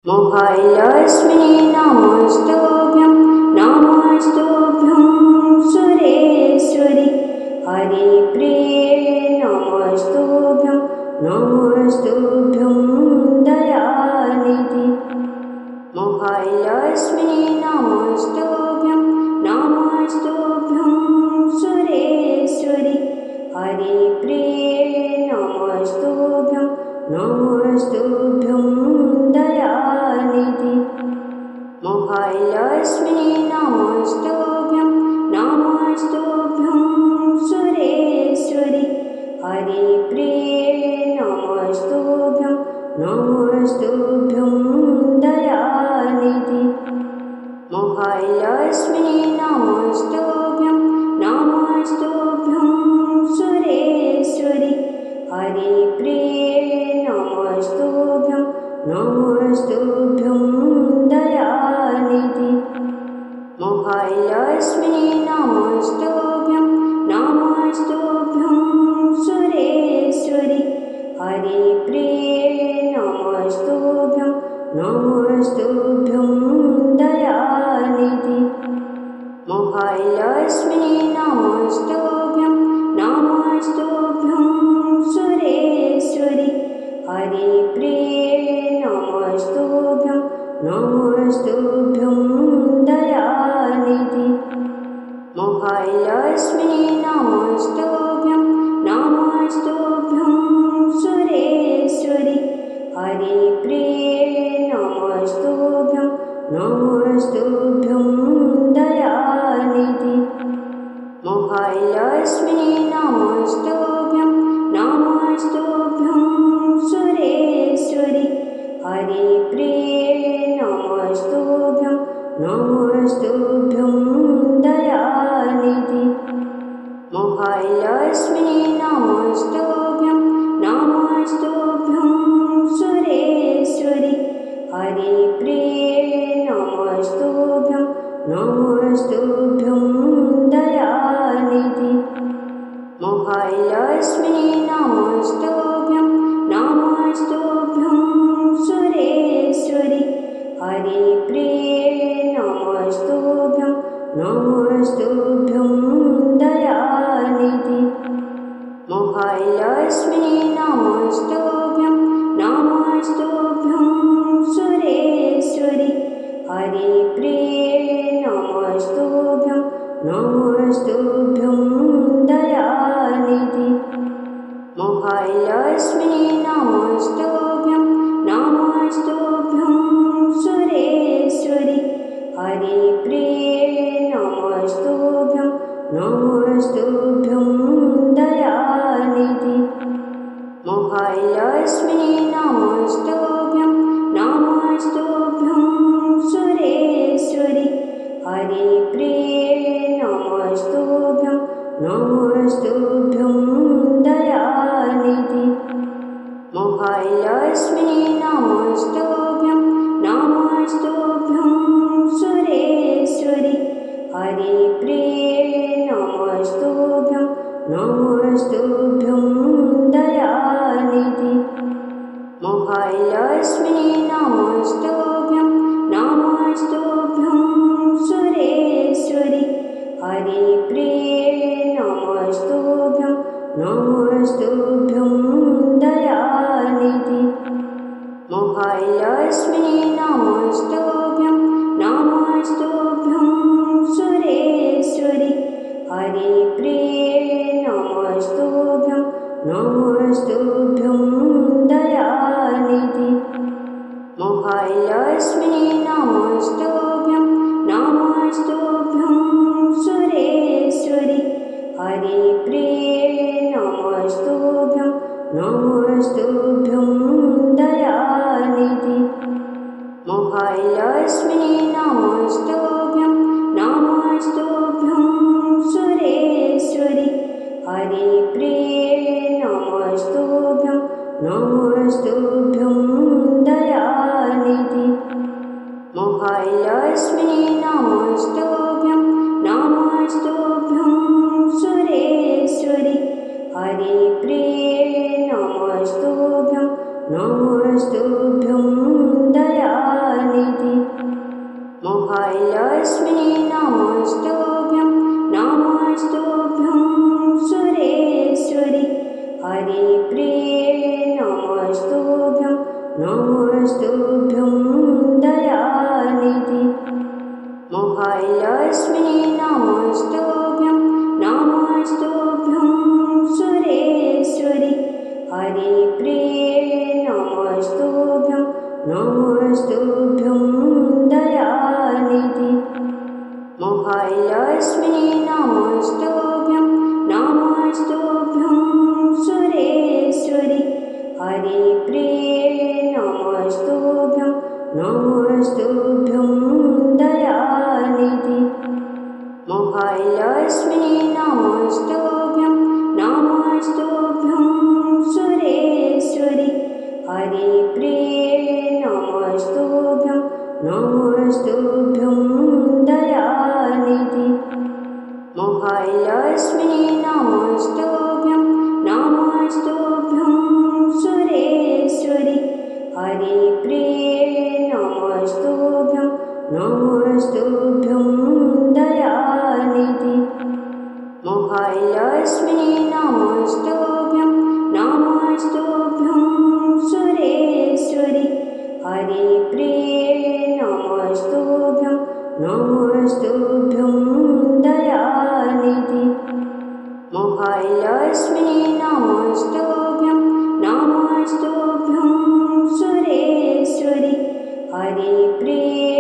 मोहलक्ष्मी नमस्तुभ्यं सुरेश्वरि हरिप्रिये नमस्तुभ्यं दयानिधि मोहलक्ष्मी नमस्तुभ्यं सुरेश्वरि हरिप्रिये नमस्तुभ्यं दयानिधि मोहलक्ष्मी नमस्तुभ्यं सुरेश्वरि हरिप्रिये नमस्तुभ्यं दयानिधि मोहलक्ष्मी नमस्तुभ्यं सुरेश्वरि हरिप्रिये नमस्तुभ्यं दयानिधि मोहलक्ष्मी नमस्तुभ्यं सुरेश्वरि हरिप्रिये नमस्तुभ्यं दयानिधि मोहलक्ष्मी नमस्तुभ्यं सुरेश्वरि हरिप्रिये नमस्तुभ्यं दयानिधि मोहलक्ष्मी नमस्तुभ्यं सुरेश्वरि हरिप्रिये नमस्तुभ्यं दयानिधि मोहलक्ष्मी नमस्तुभ्यं सुरेश्वरि हरिप्रिये नमस्तुभ्यं दयानिधि मोहलक्ष्मी नमस्तुभ्यं सुरेश्वरि हरिप्रिये नमस्तुभ्यं दयानिधि मोहलक्ष्मी नमस्तुभ्यं सुरेश्वरि हरिप्रिये नमस्तुभ्यं दयानिधि मोहलक्ष्मी नमस्तुभ्यं सुरेश्वरि हरिप्रिये नमस्तुभ्यं दयानिधि मोहलक्ष्मी नमस्तुभ्यं सुरेश्वरि हरिप्रिये नमस्तुभ्यं दयानिधि मोहलक्ष्मी नमस्तुभ्यं सुरेश्वरि हरिप्रिये नमस्तुभ्यं दयानिधि मोहलक्ष्मी नमस्तुभ्यं सुरेश्वरि हरिप्रिये नमस्तुभ्यं दयानिधि मोहलक्ष्मी नमस्तुभ्यं सुरेश्वरि हरिप्रिये नमस्तुभ्यं दयानिधि मोहलक्ष्मी नमस्तुभ्यं सुरेश्वरि हरिप्रिये नमस्तुभ्यं दयानिधि मोहलक्ष्मी नमस्तुभ्यं सुरेश्वरि हरिप्रिये नमस्तुभ्यं दयानिधि मोहलक्ष्मी नमस्तुभ्यं सुरेश्वरि हरिप्रिये नमस्तुभ्यं दयानिधि मोहलक्ष्मी नमस्तुभ्यं सुरेश्वरि हरिप्रिये नमस्तुभ्यं दयानिधि नमस्तुभ्यं दयानिधि महालक्ष्मी नमस्तुभ्यं नमस्तुभ्यं सुरेश्वरि हरिप्रिये नमस्तुभ्यं नमस्तुभ्यं दयानिधि महालक्ष्मी नमस्तुभ्यं नमस्तुभ्यं सुरेश्वरि हरिप्रिये नमस्तुभ्यं नमस्तुभ्यं दयानिधि महालक्ष्मी नमस्तुभ्यं नमस्तुभ्यं सुरेश्वरि हरिप्रिये नमस्तुभ्यं नमस्तुभ्यं दयानिधि महालक्ष्मी नमस्तुभ्यं नमस्तुभ्यं सुरेश्वरि हरिप्रिये नमस्तुभ्यं नमस्तुभ्यं दयानिधि महालक्ष्मी नमस्तुभ्यं नमस्तुभ्यं सुरेश्वरि हरिप्रिये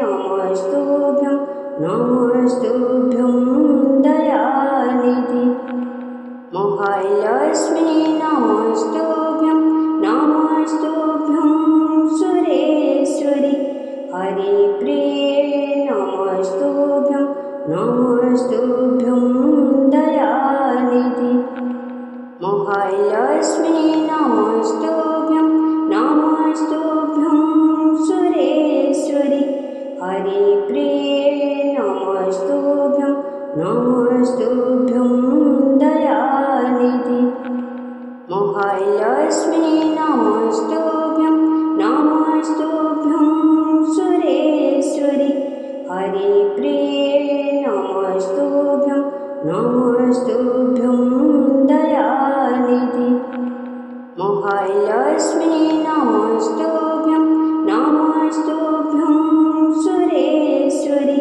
नमस्तुभ्यं नमस्तुभ्यं दयानिधि महालक्ष्मी नमस्तुभ्यं नमस्तुभ्यं सुरेश्वरि हरिप्रिये नमस्तुभ्यं नमस्तुभ्यं दयानिधि महालक्ष्मी नमस्तुभ्यं नमस्तुभ्यं सुरेश्वरि हरिप्रिये नमस्तुभ्यं नमस्तुभ्यं दयानिधि महालक्ष्मी नमस्तुभ्यं नमस्तुभ्यं सुरेश्वरि हरिप्रिये नमस्तुभ्यं नमस्तुभ्यं दयानिधि महालक्ष्मी नमस्तुभ्यं नमस्तुभ्यं सुरेश्वरि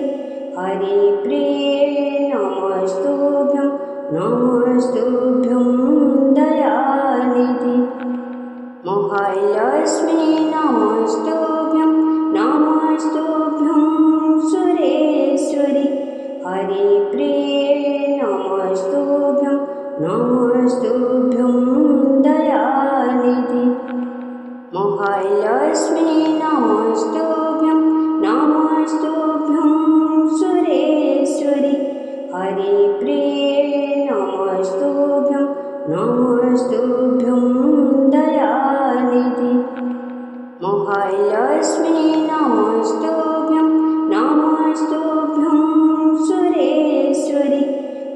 हरिप्रिये नमस्तुभ्यं नमस्तुभ्यं दयानिधि महालक्ष्मी नमस्तुभ्यं नमस्तुभ्यं सुरेश्वरि हरिप्रिये नमस्तुभ्यं नमस्तुभ्यं दयानिधि महालक्ष्मी नमस्तुभ्यं नमस्तुभ्यं सुरेश्वरि हरिप्रिये नमस्तुभ्यं नमस्तुभ्यं दयानिधि महालक्ष्मी नमस्तुभ्यं नमस्तुभ्यं सुरेश्वरि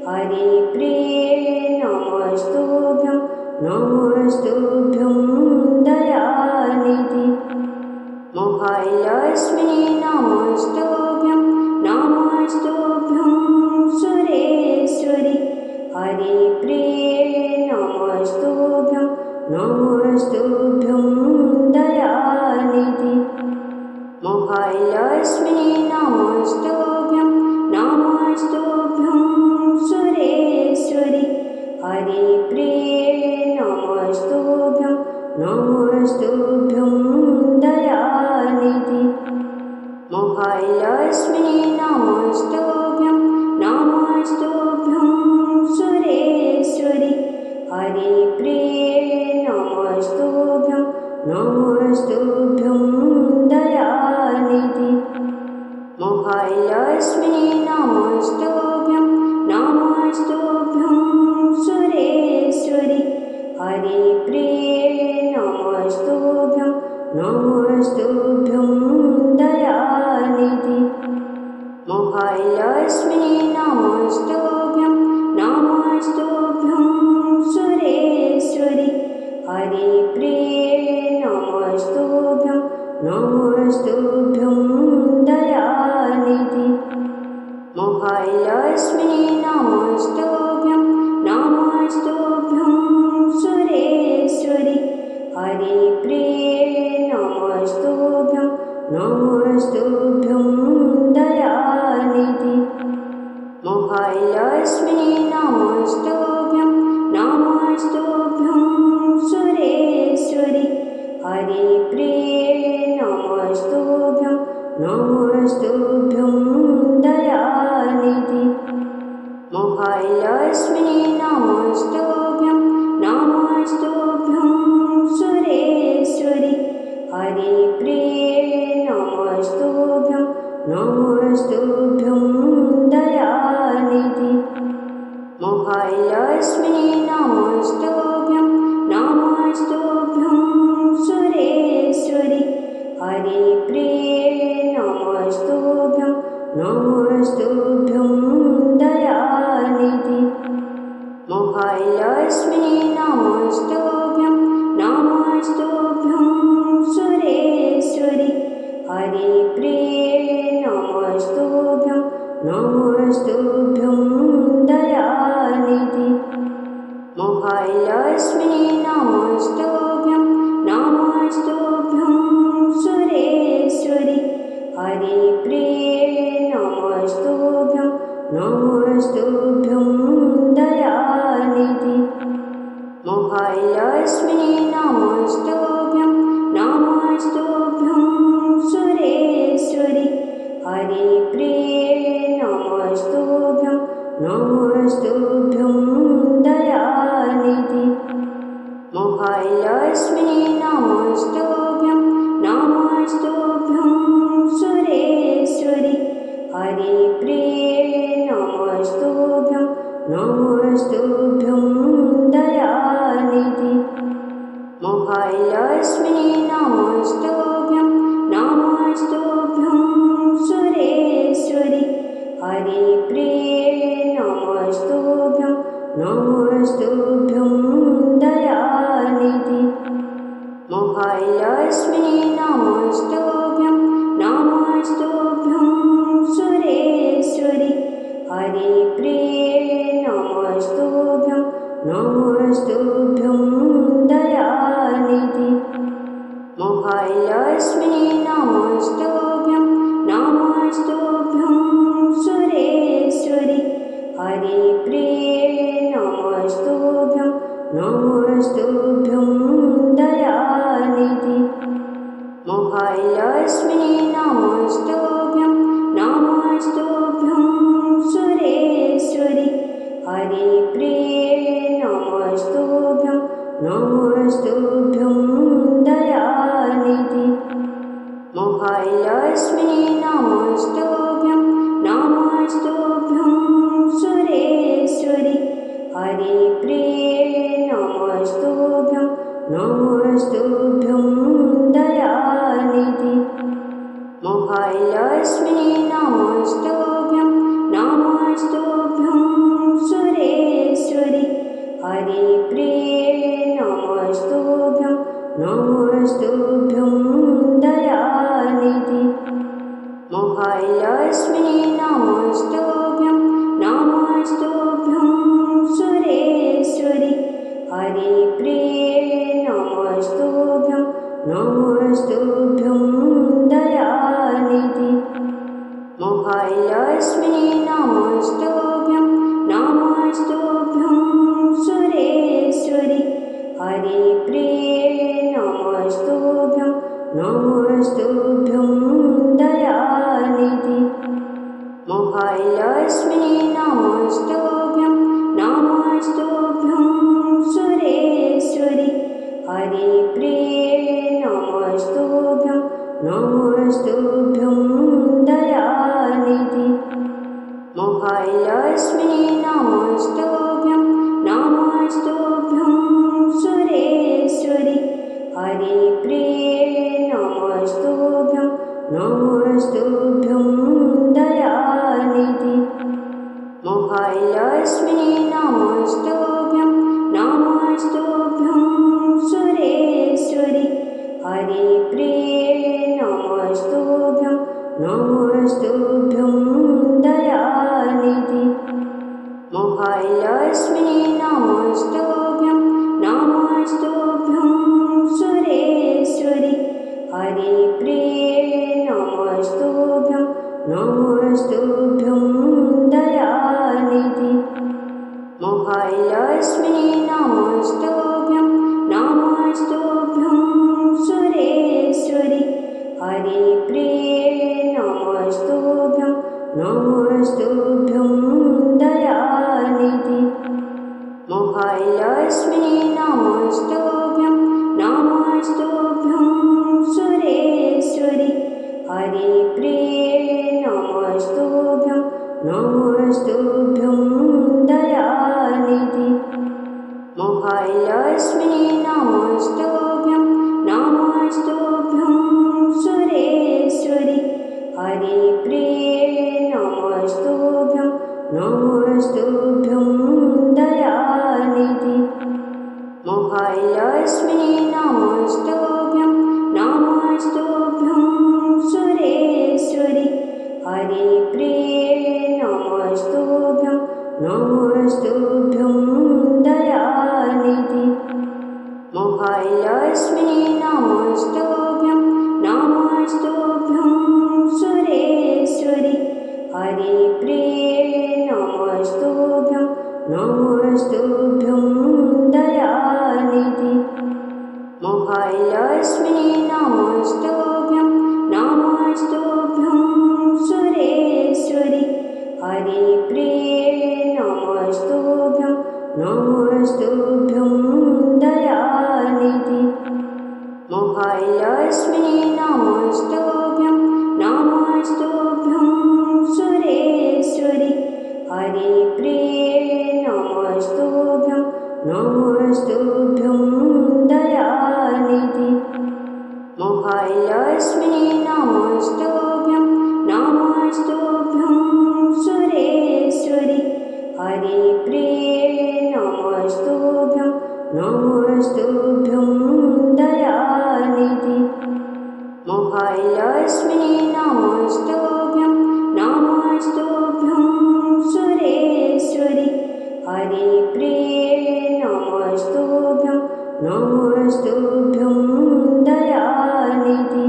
हरिप्रिये नमस्तुभ्यं नमस्तुभ्यं दयानिधि महालक्ष्मी नमस्तुभ्यं नमस्तुभ्यं सुरेश्वरि हरिप्रिये नमस्तुभ्यं नमस्तुभ्यं दयानिधि महालक्ष्मी नमस्तुभ्यं नमस्तुभ्यं सुरेश्वरि हरिप्रिये नमस्तुभ्यं नमस्तुभ्यं दयानिधि महालक्ष्मी नमस्तुभ्यं नमस्तुभ्यं सुरेश्वरि हरिप्रिये नमस्तुभ्यं नमस्तुभ्यं दयानिधि महालक्ष्मी नमस्तुभ्यं नमस्तुभ्यं सुरेश्वरि हरिप्रिये नमस्तुभ्यं नमस्तुभ्यं दयानिधि महालक्ष्मी नमस्तुभ्यं नमस्तुभ्यं सुरेश्वरि हरिप्रिये नमस्तुभ्यं नमस्तुभ्यं दयानिधि महालक्ष्मी नमस्तुभ्यं नमस्तुभ्यं सुरेश्वरि हरिप्रिये नमस्तुभ्यं नमस्तुभ्यं दयानिधि महालक्ष्मी नमस्तुभ्यं नमस्तुभ्यं सुरेश्वरि हरिप्रिये नमस्तुभ्यं नमस्तुभ्यं दयानिधि महालक्ष्मी नमस्तुभ्यं नमस्तुभ्यं सुरेश्वरि हरिप्रिये नमस्तुभ्यं नमस्तुभ्यं दयानिधि महालक्ष्मी नमस्तुभ्यं नमस्तुभ्यं सुरेश्वरि हरिप्रिये नमस्तुभ्यं नमस्तुभ्यं दयानिधि महालक्ष्मी नमस्तुभ्यं नमस्तुभ्यं सुरेश्वरि हरिप्रिये नमस्तुभ्यं नमस्तुभ्यं दयानिधि महालक्ष्मी नमस्तुभ्यं नमस्तुभ्यं सुरेश्वरि हरिप्रिये नमस्तुभ्यं नमस्तुभ्यं दयानिधि महालक्ष्मी नमस्तुभ्यं नमस्तुभ्यं सुरेश्वरि हरिप्रिये नमस्तुभ्यं नमस्तुभ्यं दयानिधि महालक्ष्मी नमस्तुभ्यं नमस्तुभ्यं सुरेश्वरि हरिप्रिये नमस्तुभ्यं नमस्तुभ्यं दयानिधि महालक्ष्मी नमस्तुभ्यं नमस्तुभ्यं सुरेश्वरि हरिप्रिये नमस्तुभ्यं नमस्तुभ्यं दयानिधि महालक्ष्मी नमस्तुभ्यं नमस्तुभ्यं सुरेश्वरि हरिप्रिये नमस्तुभ्यं नमस्तुभ्यं दयानिधि महालक्ष्मी नमस्तुभ्यं नमस्तुभ्यं सुरेश्वरि हरिप्रिये नमस्तुभ्यं नमस्तुभ्यं दयानिधि महालक्ष्मी नमस्तुभ्यं नमस्तुभ्यं सुरेश्वरि हरिप्रिये नमस्तुभ्यं नमस्तुभ्यं दयानिधि महालक्ष्मी नमस्तुभ्यं नमस्तुभ्यं सुरेश्वरि हरिप्रिये नमस्तुभ्यं नमस्तुभ्यं दयानिधि महालक्ष्मी नमस्तुभ्यं नमस्तुभ्यं सुरेश्वरि हरिप्रिये नमस्तुभ्यं नमस्तुभ्यं दयानिधि महालक्ष्मी नमस्तुभ्यं नमस्तुभ्यं सुरेश्वरि हरिप्रिये नमस्तुभ्यं नमस्तुभ्यं दयानिधि महालक्ष्मी नमस्तुभ्यं नमस्तुभ्यं सुरेश्वरि हरिप्रिये नमस्तुभ्यं नमस्तुभ्यं दयानिधि महालक्ष्मी नमस्तुभ्यं नमस्तुभ्यं सुरेश्वरि हरिप्रिये नमस्तुभ्यं नमस्तुभ्यं दयानिधि महालक्ष्मी नमस्तुभ्यं नमस्तुभ्यं सुरेश्वरि हरिप्रिये नमस्तुभ्यं नमस्तुभ्यं दयानिधि महालक्ष्मी नमस्तुभ्यं नमस्तुभ्यं सुरेश्वरि हरिप्रिये नमस्तुभ्यं नमस्तुभ्यं दयानिधि महालक्ष्मी नमस्तुभ्यं नमस्तुभ्यं सुरेश्वरि हरिप्रिये नमस्तुभ्यं नमस्तुभ्यं दयानिधि महालक्ष्मी नमस्तुभ्यं नमस्तुभ्यं सुरेश्वरि हरिप्रिये नमस्तुभ्यं नमस्तुभ्यं दयानिधि महालक्ष्मी नमस्तुभ्यं नमस्तुभ्यं सुरेश्वरि हरिप्रिये नमस्तुभ्यं नमस्तुभ्यं दयानिधि महालक्ष्मी नमस्तुभ्यं नमस्तुभ्यं सुरेश्वरि हरिप्रिये नमस्तुभ्यं नमस्तुभ्यं दयानिधि महालक्ष्मी नमस्तुभ्यं नमस्तुभ्यं सुरेश्वरि हरिप्रिये नमस्तुभ्यं नमस्तुभ्यं दयानिधि महालक्ष्मी नमस्तुभ्यं नमस्तुभ्यं सुरेश्वरि हरिप्रिये नमस्तुभ्यं नमस्तुभ्यं दयानिधि महालक्ष्मी नमस्तुभ्यं नमस्तुभ्यं सुरेश्वरि हरिप्रिये नमस्तुभ्यं नमस्तुभ्यं दयानिधि महालक्ष्मी नमस्तुभ्यं नमस्तुभ्यं सुरेश्वरि हरिप्रिये नमस्तुभ्यं नमस्तुभ्यं दयानिधि महालक्ष्मी नमस्तुभ्यं नमस्तुभ्यं सुरेश्वरि हरिप्रिये नमस्तुभ्यं नमस्तुभ्यं दयानिधि महालक्ष्मी नमस्तुभ्यं नमस्तुभ्यं सुरेश्वरि हरिप्रिये नमस्तुभ्यं नमस्तुभ्यं दयानिधि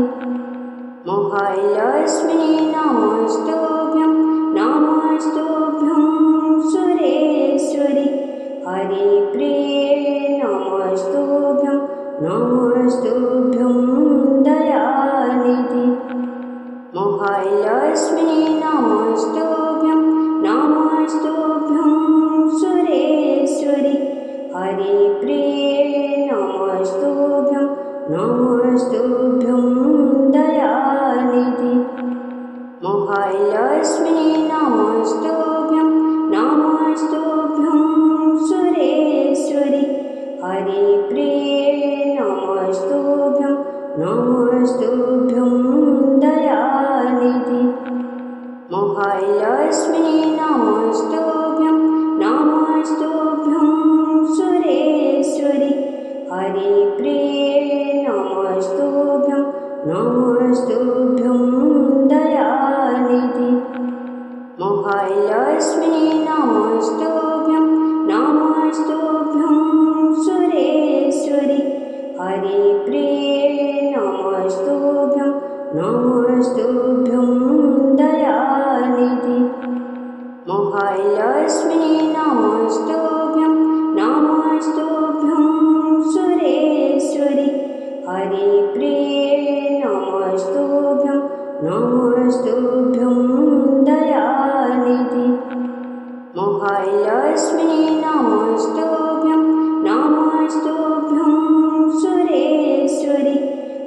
महालक्ष्मी नमस्तुभ्यं नमस्तुभ्यं सुरेश्वरि हरिप्रिये नमस्तुभ्यं नमस्तुभ्यं दयानिधि महालक्ष्मी नमस्तुभ्यं नमस्तुभ्यं सुरेश्वरि हरिप्रिये नमस्तुभ्यं नमस्तुभ्यं दयानिधि महालक्ष्मी नमस्तुभ्यं नमस्तुभ्यं सुरेश्वरि हरिप्रिये नमस्तुभ्यं नमस्तुभ्यं दयानिधि महालक्ष्मी नमस्तुभ्यं नमस्तुभ्यं सुरेश्वरि हरिप्रिये नमस्तुभ्यं नमस्तुभ्यं दयानिधि महालक्ष्मी नमस्तुभ्यं नमस्तुभ्यं सुरेश्वरि हरिप्रिये नमस्तुभ्यं नमस्तुभ्यं दयानिधि महालक्ष्मी नमस्तुभ्यं नमस्तुभ्यं सुरेश्वरि हरिप्रिये नमस्तुभ्यं नमस्तुभ्यं दयानिधि महालक्ष्मी नमस्तुभ्यं नमस्तुभ्यं सुरेश्वरि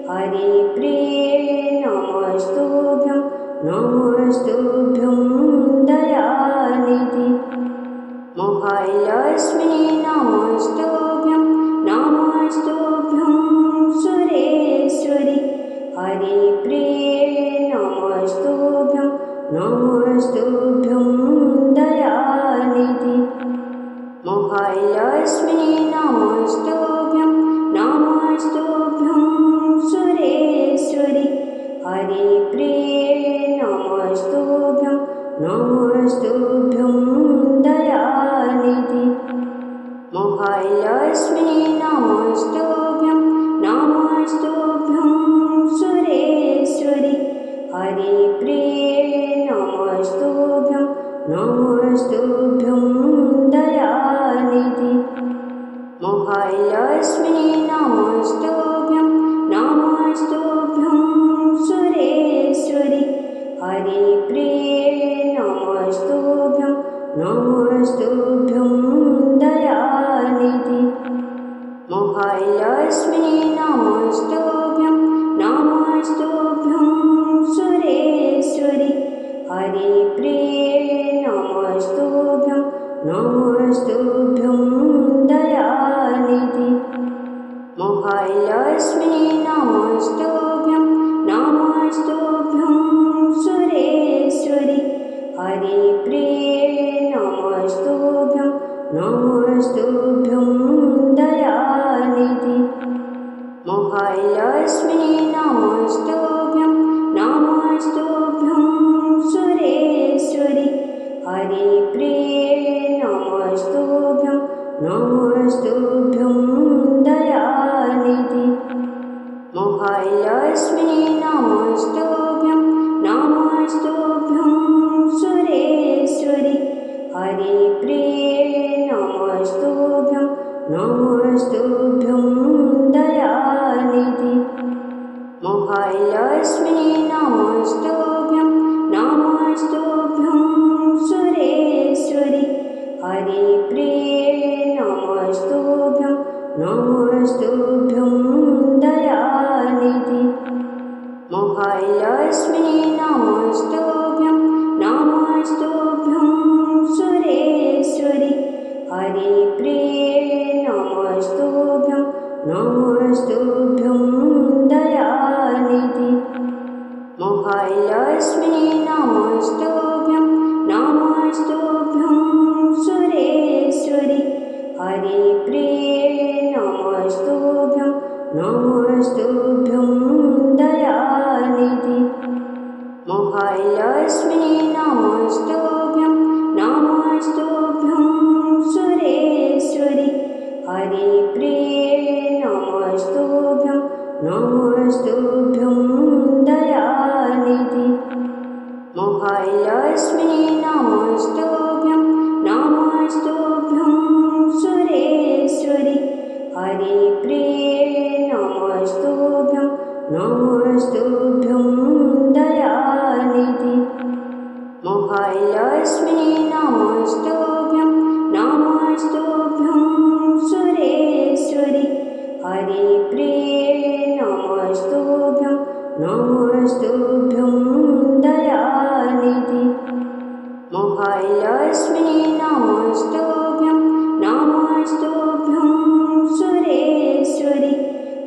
हरिप्रिये नमस्तुभ्यं नमस्तुभ्यं दयानिधि महालक्ष्मी नमस्तुभ्यं नमस्तुभ्यं सुरेश्वरि हरिप्रिये नमस्तुभ्यं नमस्तुभ्यं दयानिधि महालक्ष्मी नमस्तुभ्यं नमस्तुभ्यं सुरेश्वरि हरिप्रिये नमस्तुभ्यं नमस्तुभ्यं दयानिधि महालक्ष्मी नमस्तुभ्यं नमस्तुभ्यं सुरेश्वरि हरिप्रिये नमस्तुभ्यं नमस्तुभ्यं दयानिधि महालक्ष्मी नमस्तुभ्यं नमस्तुभ्यं सुरेश्वरि हरिप्रिये नमस्तुभ्यं नमस्तुभ्यं दयानिधि महालक्ष्मी नमस्तुभ्यं नमस्तुभ्यं सुरेश्वरि हरिप्रिये नमस्तुभ्यं नमस्तुभ्यं दयानिधि महालक्ष्मी नमस्तुभ्यं नमस्तुभ्यं सुरेश्वरि हरिप्रिये नमस्तुभ्यं नमस्तुभ्यं दयानिधि महालक्ष्मी नमस्तुभ्यं नमस्तुभ्यं सुरेश्वरि हरिप्रिये नमस्तुभ्यं नमस्तुभ्यं दयानिधि महालक्ष्मी नमस्तुभ्यं नमस्तुभ्यं सुरेश्वरि हरिप्रिये नमस्तुभ्यं नमस्तुभ्यं दयानिधि महालक्ष्मी नमस्तुभ्यं नमस्तुभ्यं सुरेश्वरि हरिप्रिये नमस्तुभ्यं नमस्तुभ्यं दयानिधि महालक्ष्मी नमस्तुभ्यं नमस्तुभ्यं सुरेश्वरि हरिप्रिये नमस्तुभ्यं नमस्तुभ्यं दयानिधि महालक्ष्मी नमस्तुभ्यं नमस्तुभ्यं सुरेश्वरि हरिप्रिये नमस्तुभ्यं नमस्तुभ्यं दयानिधि महालक्ष्मी नमस्तुभ्यं नमस्तुभ्यं सुरेश्वरि हरिप्रिये नमस्तुभ्यं नमस्तुभ्यं दयानिधि महालक्ष्मी नमस्तुभ्यं नमस्तुभ्यं सुरेश्वरि हरिप्रिये नमस्तुभ्यं नमस्तुभ्यं दयानिधि महालक्ष्मी नमस्तुभ्यं नमस्तुभ्यं सुरेश्वरि हरिप्रिये नमस्तुभ्यं नमस्तुभ्यं दयानिधि महालक्ष्मी नमस्तुभ्यं नमस्तुभ्यं सुरेश्वरि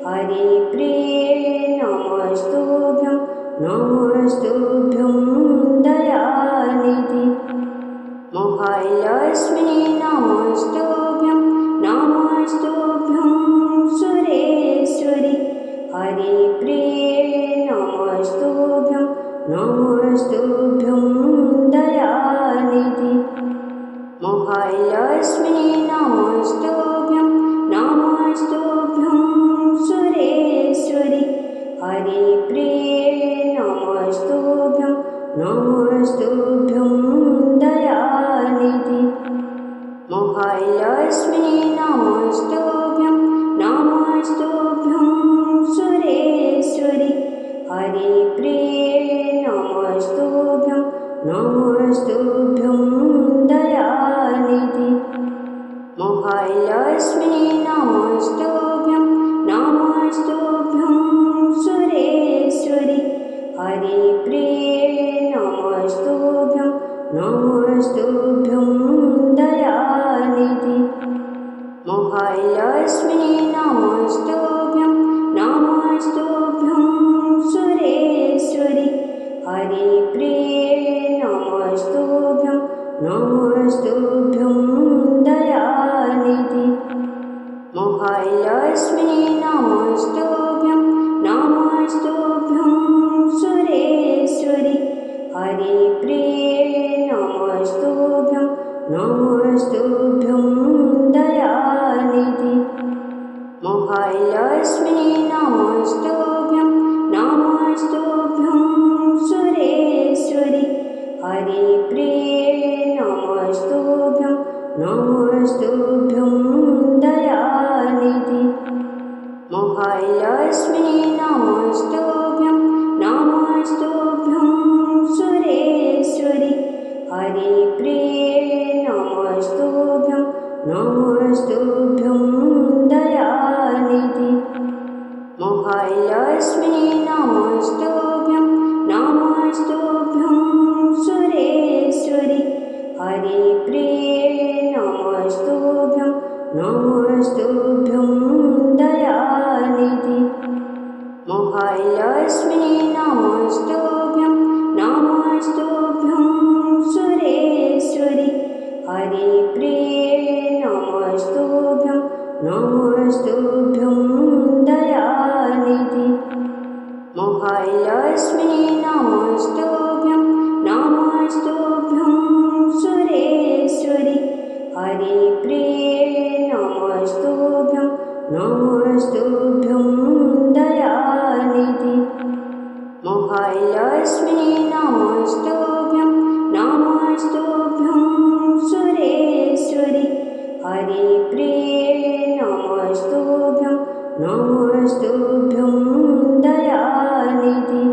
हरिप्रिये नमस्तुभ्यं नमस्तुभ्यं दयानिधि महालक्ष्मी नमस्तुभ्यं नमस्तुभ्यं सुरेश्वरि हरिप्रिये नमस्तुभ्यं नमस्तुभ्यं दयानिधि महालक्ष्मी नमस्तुभ्यं नमस्तुभ्यं सुरेश्वरि हरिप्रिये नमस्तुभ्यं नमस्तुभ्यं दयानिधि महालक्ष्मी नमस्तुभ्यं नमस्तुभ्यं सुरेश्वरि हरिप्रिये नमस्तुभ्यं नमस्तुभ्यं दयानिधि महालक्ष्मी नमस्तुभ्यं नमस्तुभ्यं सुरेश्वरि हरिप्रिये नमस्तुभ्यं नमस्तुभ्यं दयानिधि महालक्ष्मी नमस्तुभ्यं नमस्तुभ्यं सुरेश्वरि हरिप्रिये नमस्तुभ्यं नमस्तुभ्यं दयानिधि महालक्ष्मी नमस्तुभ्यं नमस्तुभ्यं सुरेश्वरि हरिप्रिये नमस्तुभ्यं नमस्तुभ्यं दयानिधि महालक्ष्मी नमस्तुभ्यं नमस्तुभ्यं सुरेश्वरि हरिप्रिये नमस्तुभ्यं नमस्तुभ्यं दयानिधि महालक्ष्मी नमस्तुभ्यं नमस्तुभ्यं नमस्तुभ्यं सुरेश्वरि हरिप्रिये नमस्तुभ्यं नमस्तुभ्यं दयानिधि महालक्ष्मी नमस्तुभ्यं नमस्तुभ्यं सुरेश्वरि हरिप्रिये नमस्तुभ्यं नमस्तुभ्यं दयानिधि महालक्ष्मी नमस्तुभ्यं नमस्तुभ्यं सुरेश्वरि हरिप्रिये नमस्तुभ्यं नमस्तुभ्यं दयानिधि महालक्ष्मी नमस्तुभ्यं नमस्तुभ्यं सुरेश्वरि हरिप्रिये नमस्तुभ्यं नमस्तुभ्यं दयानिधि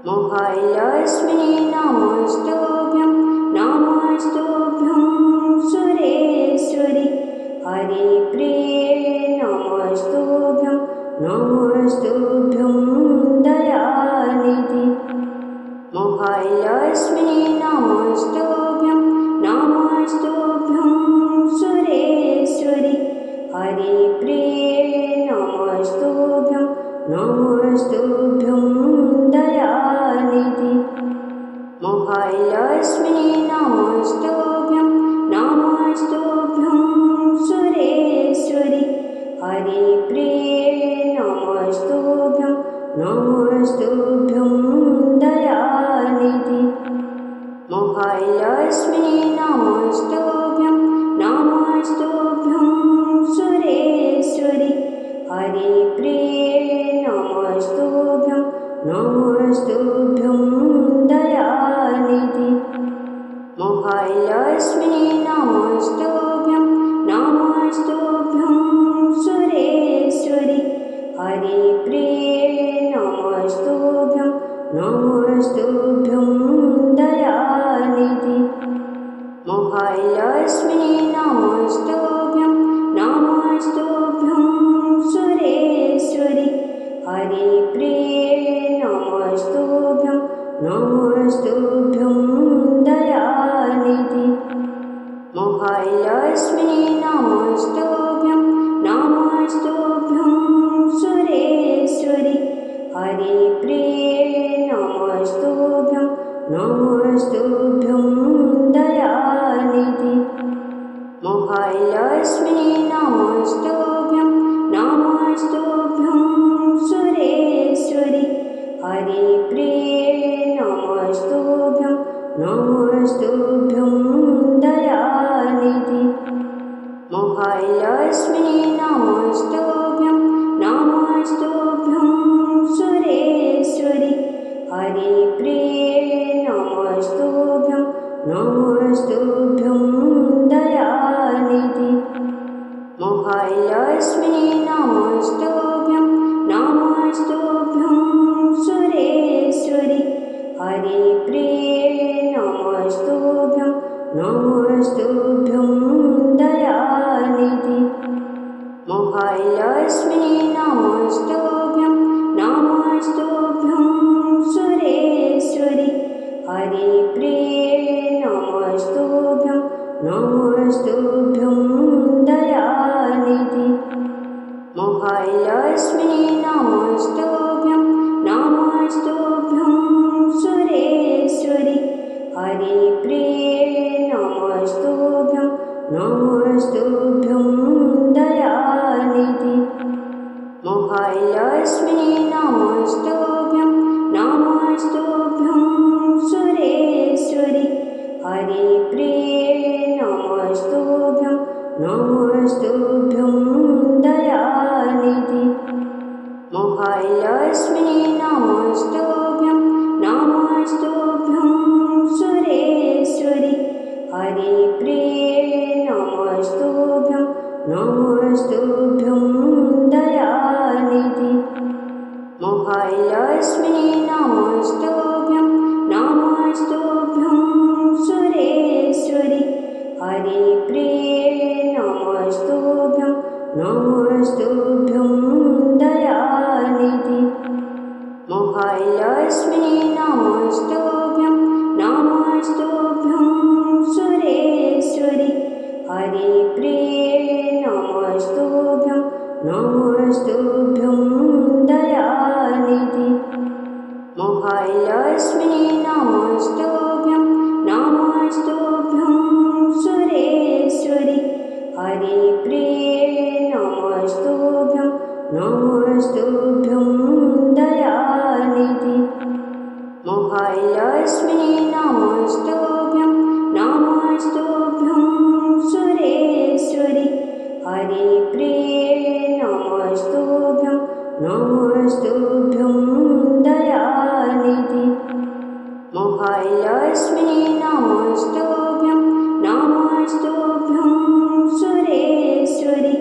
महालक्ष्मी नमस्तुभ्यं नमस्तुभ्यं सुरेश्वरि हरिप्रिये नमस्तुभ्यं नमस्तुभ्यं दयानिधि महालक्ष्मी नमस्तुभ्यं नमस्तुभ्यं सुरेश्वरि हरिप्रिये नमस्तुभ्यं नमस्तुभ्यं दयानिधि महालक्ष्मी नमस्तुभ्यं नमस्तुभ्यं सुरेश्वरि हरिप्रिये नमस्तुभ्यं नमस्तुभ्यं दयानिधि महालक्ष्मी नमस्तुभ्यं नमस्तुभ्यं सुरेश्वरि हरिप्रिये नमस्तुभ्यं नमस्तुभ्यं दयानिधि महालक्ष्मी नमस्तुभ्यं नमस्तुभ्यं सुरेश्वरि हरिप्रिये नमस्तुभ्यं नमस्तुभ्यं दयानिधि महालक्ष्मी नमस्तुभ्यं नमस्तुभ्यं सुरेश्वरि हरिप्रिये नमस्तुभ्यं नमस्तुभ्यं दयानिधि महालक्ष्मी नमस्तुभ्यं नमस्तुभ्यं सुरेश्वरि हरिप्रिये नमस्तुभ्यं नमस्तुभ्यं दयानिधि महालक्ष्मी नमस्तुभ्यं नमस्तुभ्यं सुरेश्वरि हरिप्रिये नमस्तुभ्यं नमस्तुभ्यं दयानिधि महालक्ष्मी नमस्तुभ्यं नमस्तुभ्यं सुरेश्वरि हरिप्रिये नमस्तुभ्यं नमस्तुभ्यं दयानिधि महालक्ष्मी नमस्तुभ्यं नमस्तुभ्यं सुरेश्वरि हरिप्रिये नमस्तुभ्यं नमस्तुभ्यं दयानिधि महालक्ष्मी नमस्तुभ्यं नमस्तुभ्यं सुरेश्वरि हरिप्रिये नमस्तुभ्यं नमस्तुभ्यं दयानिधि महालक्ष्मी नमस्तुभ्यं नमस्तुभ्यं सुरेश्वरि हरिप्रिये नमस्तुभ्यं नमस्तुभ्यं दयानिधि महालक्ष्मी नमस्तुभ्यं नमस्तुभ्यं सुरेश्वरि हरिप्रिये नमस्तुभ्यं महालक्ष्मी नमस्तुभ्यं नमस्तुभ्यं सुरेश्वरि हरिप्रिये नमस्तुभ्यं नमस्तुभ्यं दयानिधि महालक्ष्मी नमस्तुभ्यं नमस्तुभ्यं सुरेश्वरि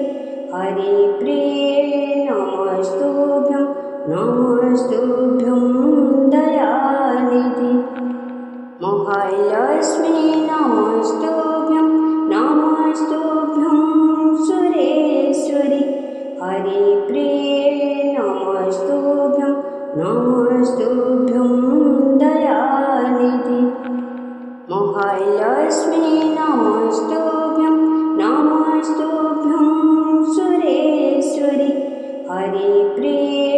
हरिप्रिये नमस्तुभ्यं नमस्तुभ्यं दयानिधि महालक्ष्मी नमस्तुभ्यं नमस्तुभ्यं सुरेश्वरि हरिप्रिये नमस्तुभ्यं नमस्तुभ्यं दयानिधि महालक्ष्मी नमस्तुभ्यं नमस्तुभ्यं सुरेश्वरि हरिप्रिये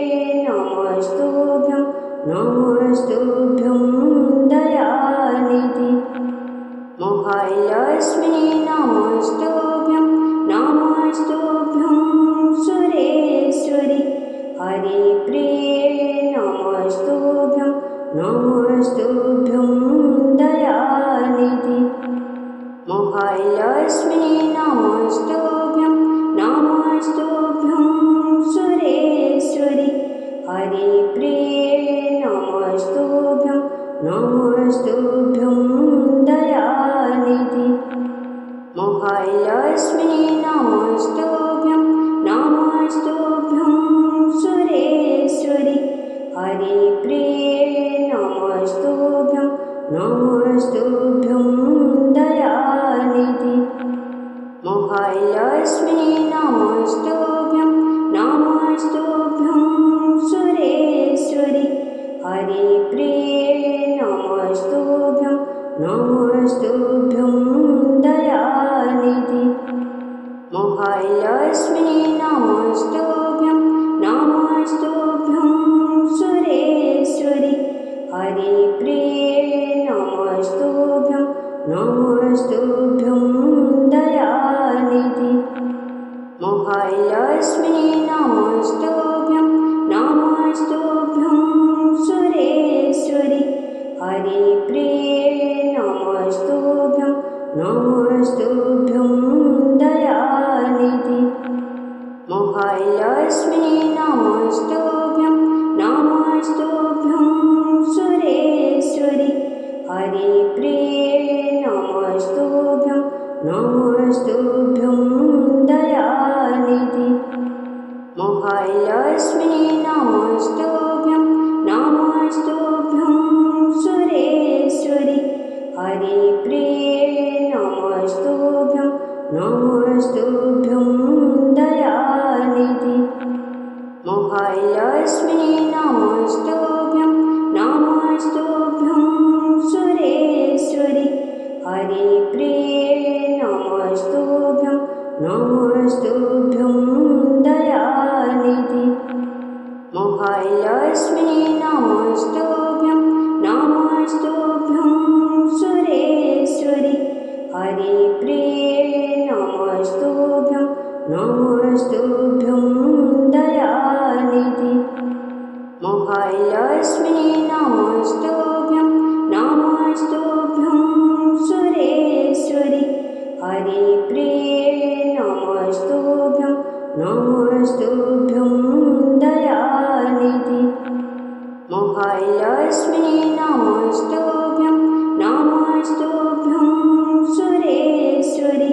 नमस्तुभ्यं नमस्तुभ्यं दयानिधि महालक्ष्मी नमस्तुभ्यं नमस्तुभ्यं सुरेश्वरि हरिप्रिये नमस्तुभ्यं नमस्तुभ्यं दयानिधि महालक्ष्मी नमस्तुभ्यं नमस्तुभ्यं सुरेश्वरि हरिप्रिये नमस्तुभ्यं नमस्तुभ्यं दयानिधि महालक्ष्मी नमस्तुभ्यं नमस्तुभ्यं सुरेश्वरि हरिप्रिये नमस्तुभ्यं नमस्तुभ्यं दयानिधि महालक्ष्मी नमस्तुभ्यं नमस्तुभ्यं सुरेश्वरि हरिप्रिये नमस्तुभ्यं नमस्तुभ्यं दयानिधि महालक्ष्मी नमस्तुभ्यं नमस्तुभ्यं सुरेश्वरि हरिप्रिये नमस्तुभ्यं नमस्तुभ्यं दयानिधि महालक्ष्मी नमस्तुभ्यं नमस्तुभ्यं सुरेश्वरि हरिप्रिये नमस्तुभ्यं नमस्तुभ्यं दयानिधि महालक्ष्मी नमस्तुभ्यं नमस्तुभ्यं सुरेश्वरि हरिप्रिये नमस्तुभ्यं नमस्तुभ्यं दयानिधि महालक्ष्मी नमस्तुभ्यं नमस्तुभ्यं सुरेश्वरि हरिप्रिये नमस्तुभ्यं नमस्तुभ्यं दयानिधि महालक्ष्मी नमस्तुभ्यं नमस्तुभ्यं सुरेश्वरि हरिप्रिये नमस्तुभ्यं नमस्तुभ्यं दयानिधि महालक्ष्मी नमस्तुभ्यं नमस्तुभ्यं सुरेश्वरि हरिप्रिये नमस्तुभ्यं नमस्तुभ्यं दयानिधि महालक्ष्मी नमस्तुभ्यं नमस्तुभ्यं सुरेश्वरि हरिप्रिये नमस्तुभ्यं नमस्तुभ्यं दयानिधि महालक्ष्मी नमस्तुभ्यं नमस्तुभ्यं सुरेश्वरि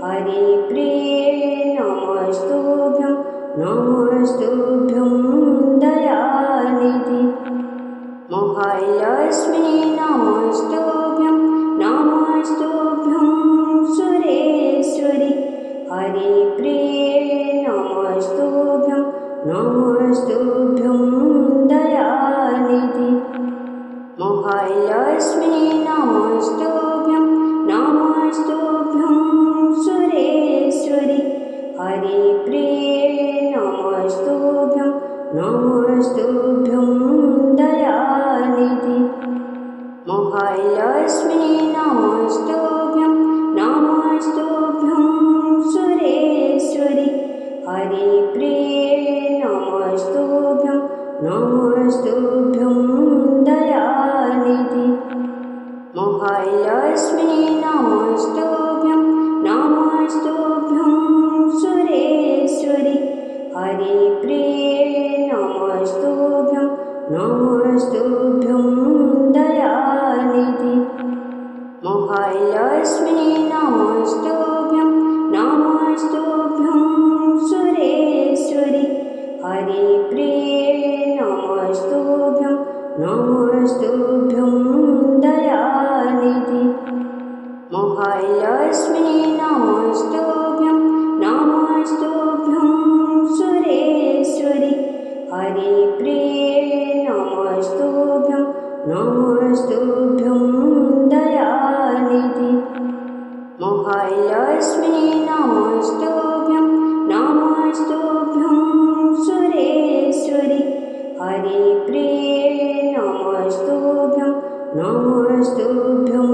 हरिप्रिये नमस्तुभ्यं नमस्तुभ्यं दयानिधि महालक्ष्मी नमस्तुभ्यं नमस्तुभ्यं सुरेश्वरि हरिप्रिये नमस्तुभ्यं नमस्तुभ्यं दयानिधि महालक्ष्मी नमस्तुभ्यं नमस्तुभ्यं सुरेश्वरि हरिप्रिये नमस्तुभ्यं नमस्तुभ्यं दयानिधि महालक्ष्मी नमस्तुभ्यं नमस्तुभ्यं सुरेश्वरि हरिप्रिये नमस्तुभ्यं नमस्तुभ्यं दयानिधि महालक्ष्मी नमस्तुभ्यं नमस्तुभ्यं सुरेश्वरि हरिप्रिये नमस्तुभ्यं नमस्तुभ्यं दयानिधि महालक्ष्मी नमस्तुभ्यं नमस्तुभ्यं सुरेश्वरि हरिप्रिये नमस्तुभ्यं नमस्तुभ्यं दयानिधि महालक्ष्मी नमस्तुभ्यं नमस्तुभ्यं सुरेश्वरि हरिप्रिये नमस्तुभ्यं नमस्तुभ्यं दयानिधि महालक्ष्मी नमस्तुभ्यं नमस्तुभ्यं सुरेश्वरि हरिप्रिये नमस्तुभ्यं नमस्तुभ्यं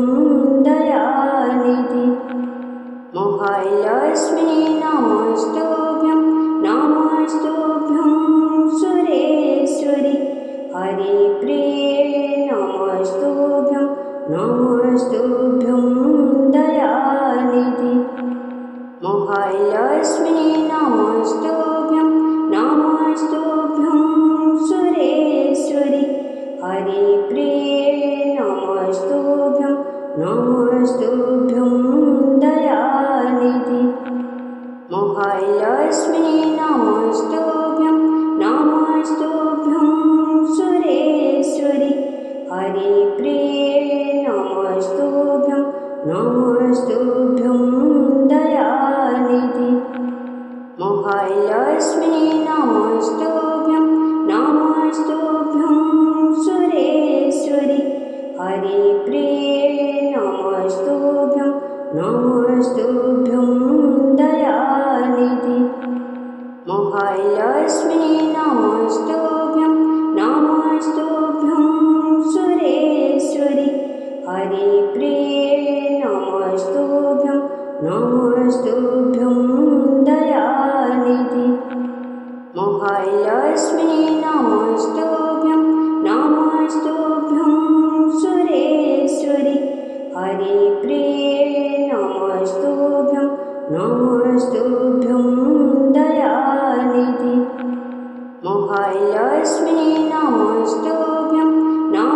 दयानिधि महालक्ष्मी नमस्तुभ्यं नमस्तुभ्यं सुरेश्वरि हरिप्रिये नमस्तुभ्यं नमस्तुभ्यं दयानिधि महालक्ष्मी नमस्तुभ्यं नमस्तुभ्यं सुरेश्वरि हरिप्रिये नमस्तुभ्यं नमस्तुभ्यं दयानिधि महालक्ष्मी नमस्तुभ्यं नमस्तुभ्यं सुरेश्वरि हरिप्रिये नमस्तुभ्यं नमस्तुभ्यं दयानिधि महालक्ष्मी नमस्तुभ्यं नमस्तुभ्यं सुरेश्वरि हरिप्रिये नमस्तुभ्यं नमस्तुभ्यं दयानिधि महालक्ष्मी नमस्तुभ्यं नमस्तुभ्यं सुरेश्वरि हरिप्रिये नमस्तुभ्यं नमस्तुभ्यं दयानिधि महालक्ष्मी नमस्तुभ्यं नमस्तुभ्यं सुरेश्वरि हरिप्रिये नमस्तुभ्यं नमस्तुभ्यं दयानिधि महालक्ष्मी नमस्तुभ्यं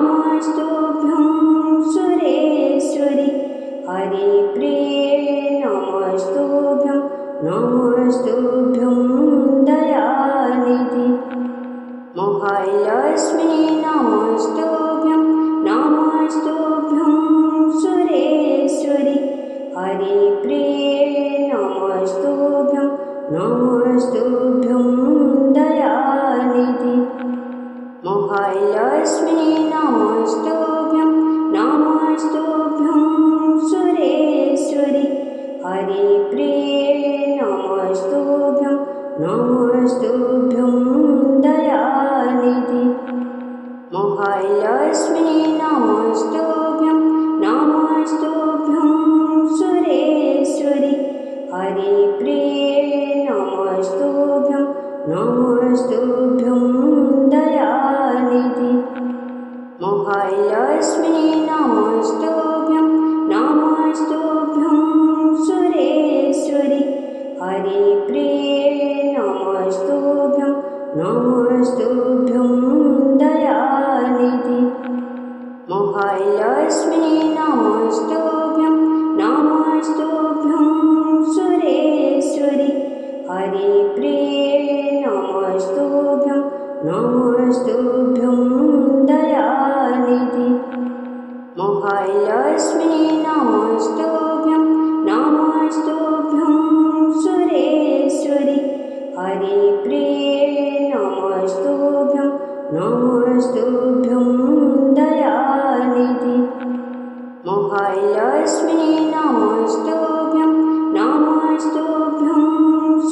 नमस्तुभ्यं सुरेश्वरि हरिप्रिये नमस्तुभ्यं नमस्तुभ्यं दयानिधि महालक्ष्मी नमस्तुभ्यं नमस्तुभ्यं सुरेश्वरि हरिप्रिये नमस्तुभ्यं नमस्तुभ्यं दयानिधि महालक्ष्मी नमस्तुभ्यं नमस्तुभ्यं सुरेश्वरि हरिप्रिये नमस्तुभ्यं नमस्तुभ्यं दयानिधि महालक्ष्मी नमस्तुभ्यं नमस्तुभ्यं सुरेश्वरि हरिप्रिये नमस्तुभ्यं नमस्तुभ्यं दयानिधि महालक्ष्मी नमस्तुभ्यं नमस्तुभ्यं सुरेश्वरि हरिप्रिये नमस्तुभ्यं नमस्तुभ्यं दयानिधि महालक्ष्मी नमस्तुभ्यं नमस्तुभ्यं सुरेश्वरि हरिप्रिये नमस्तुभ्यं नमस्तुभ्यं दयानिधि महालक्ष्मी नमस्तुभ्यं नमस्तुभ्यं सुरेश्वरि हरिप्रिये नमस्तुभ्यं नमस्तुभ्यं दयानिधि महालक्ष्मी नमस्तुभ्यं नमस्तुभ्यं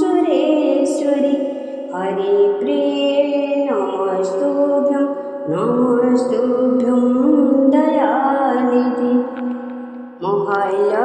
सुरेश्वरि हरिप्रिये नमस्तुभ्यं नमस्तुभ्यं दयानिधि महालक्ष्मी